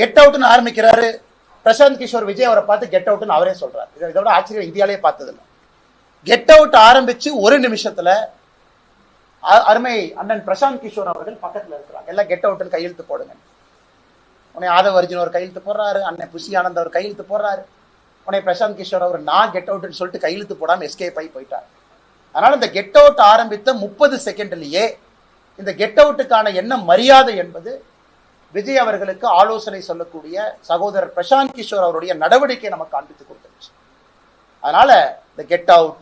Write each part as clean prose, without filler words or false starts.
Get அவுட்னு ஆரம்பிக்கிறாரு. பிரசாந்த் கிஷோர் விஜய் அவரை பார்த்து கெட் அவுட்னு அவரே சொல்றாரு. இதோட ஆச்சரியம் இந்தியாலே பார்த்தது இல்லை. கெட் அவுட் ஆரம்பிச்சு ஒரு நிமிஷத்துல அருமை அண்ணன் பிரசாந்த் கிஷோர் அவர்கள் பக்கத்துல இருக்கிறாங்க. எல்லாம் கெட் அவுட்னு கையெழுத்து போடுங்க. உன்னை ஆதவ அர்ஜுன் ஒரு கையெழுத்து போடுறாரு, அண்ணன் புஷி ஆனந்த் அவர் கையெழுத்து போடுறாரு. உன்னை பிரசாந்த் கிஷோர் அவர் நான் கெட் அவுட்னு சொல்லிட்டு கையெழுத்து போடாம எஸ்கேப் ஆகி போயிட்டார். அதனால இந்த கெட் அவுட் ஆரம்பித்த 30 செகண்ட்லயே இந்த கெட் அவுட்டுக்கான என்ன மரியாதை என்பது விஜய் அவர்களுக்கு ஆலோசனை சொல்லக்கூடிய சகோதரர் பிரசாந்த் கிஷோர் அவருடைய நடவடிக்கை நமக்கு காண்பித்து கொடுத்துருச்சு. அதனால இந்த கெட் அவுட்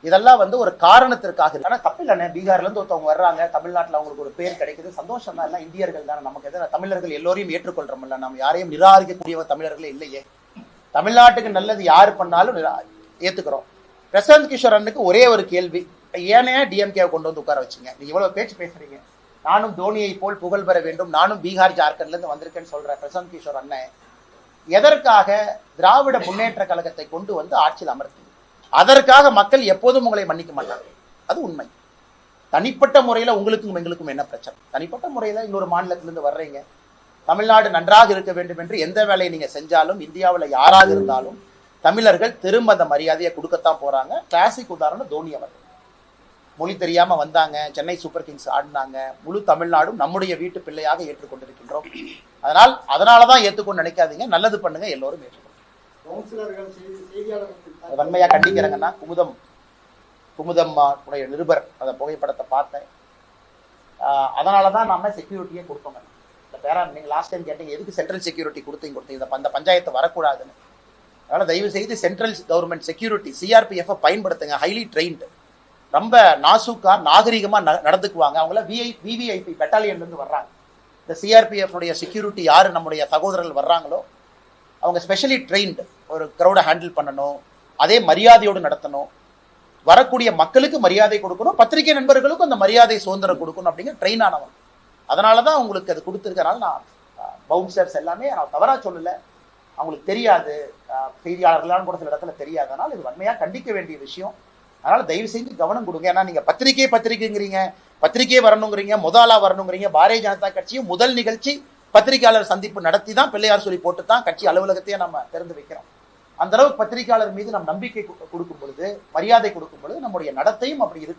இதெல்லாம் ஒரு காரணத்திற்காக. ஆனா தப்பில்லைண்ணே, பீகார்ல இருந்து ஒருத்தவங்க வர்றாங்க, தமிழ்நாட்டில் அவங்களுக்கு ஒரு பேர் கிடைக்குது, சந்தோஷம் தான். எல்லாம் இந்தியர்கள் தானே, நமக்கு எதிராக தமிழர்கள் எல்லோரையும் ஏற்றுக்கொள்றோம்ல, நம்ம யாரையும் நிராகரிக்கக்கூடிய தமிழர்களே இல்லையே. தமிழ்நாட்டுக்கு நல்லது யாரு பண்ணாலும் ஏத்துக்கிறோம். பிரசாந்த் கிஷோர் அண்ணுக்கு ஒரே ஒரு கேள்வி, ஏனே டிஎம்கே கொண்டு வந்து உட்கார வச்சுங்க? நீங்க இவ்வளவு பேச்சு பேசுறீங்க, நானும் தோனியை போல் புகழ் பெற வேண்டும், நானும் பீகார் ஜார்க்கண்ட்ல இருந்து வந்திருக்கேன்னு சொல்ற பிரசாந்த் கிஷோர் அண்ணன் எதற்காக திராவிட முன்னேற்ற கழகத்தை கொண்டு வந்து ஆட்சியில் அமர்த்தி? அதற்காக மக்கள் எப்போதும் உங்களை மன்னிக்க மாட்டாங்க, அது உண்மை. தனிப்பட்ட முறையில உங்களுக்கும் எங்களுக்கும் என்ன பிரச்சனை? தனிப்பட்ட முறையில இன்னொரு மாநிலத்திலிருந்து வர்றீங்க, தமிழ்நாடு நன்றாக இருக்க வேண்டும் என்று எந்த வேலையை நீங்க செஞ்சாலும் இந்தியாவில் யாராக இருந்தாலும் தமிழர்கள் திரும்ப அந்த மரியாதையை கொடுக்கத்தான் போறாங்க. கிளாசிக் உதாரணம் தோனி அவர்கள். மொழி தெரியாம வந்தாங்க, சென்னை சூப்பர் கிங்ஸ் ஆடினாங்க. முழு தமிழ்நாடும் நம்முடைய வீட்டு பிள்ளையாக ஏற்றுக்கொண்டிருக்கின்றோம். அதனாலதான் ஏற்றுக்கொண்டு நினைக்காதீங்க, நல்லது பண்ணுங்க, எல்லோரும் ஏற்றுக்கொள்ளும். வன்மையா கண்டிக்கிறேங்கன்னா, குமுதம் உடைய நிருபர் அந்த புகைப்படத்தை பார்த்தேன். அதனாலதான் நாம செக்யூரிட்டியே கொடுத்தோங்க. நீங்க லாஸ்ட் டைம் கேட்டீங்க எதுக்கு சென்ட்ரல் செக்யூரிட்டி கொடுத்தீங்க, அந்த பஞ்சாயத்து வரக்கூடாதுன்னு. அதனால தயவு செய்து சென்ட்ரல் கவர்மெண்ட் செக்யூரிட்டி சிஆர்பிஎஃப் பயன்படுத்துங்க. ஹைலி ட்ரெயின்டு, ரொம்ப நாசூக்கா நாகரிகமா நடந்துக்குவாங்க. அவங்கள விவிஐபி பெட்டாலியன்ல இருந்து வர்றாங்க. இந்த சிஆர்பிஎஃப் செக்யூரிட்டி யாரு நம்முடைய சகோதரர்கள் வர்றாங்களோ அவங்க ஸ்பெஷலி ட்ரெயின்டு. ஒரு கிரௌடை ஹேண்டில் பண்ணணும், அதே மரியாதையோடு நடத்தணும், வரக்கூடிய மக்களுக்கு மரியாதை கொடுக்கணும், பத்திரிகை நண்பர்களுக்கும் அந்த மரியாதை சுதந்திரம் கொடுக்கணும் அப்படிங்கிற ட்ரெயின் ஆனவங்க. அதனாலதான் உங்களுக்கு அது கொடுத்துருக்கனால நான் பவுன்சர்ஸ் எல்லாமே நான் தவறா சொல்லல, அவங்களுக்கு தெரியாது, செய்தியாளர்களான கூட சில இடத்துல தெரியாது. அதனால இது வன்மையா கண்டிக்க வேண்டிய விஷயம். அதனால தயவு செஞ்சு கவனம் கொடுங்க. ஏன்னா நீங்க பத்திரிகைங்கிறீங்க, பத்திரிகை வரணுங்கிறீங்க, முதலா வரணுங்கிறீங்க. பாரதிய ஜனதா கட்சியும் முதல் நிகழ்ச்சி பத்திரிகையாளர் சந்திப்பு நடத்தி தான் பிள்ளையார் சொல்லி போட்டு தான் கட்சி அலுவலகத்தையே நம்ம திறந்து வைக்கிறோம். அந்த அளவுக்கு பத்திரிகையாளர் மீது நம் நம்பிக்கை கொடுக்கும் பொழுது, மரியாதை கொடுக்கும் பொழுது நம்முடைய நடத்தையும் அப்படி இருக்க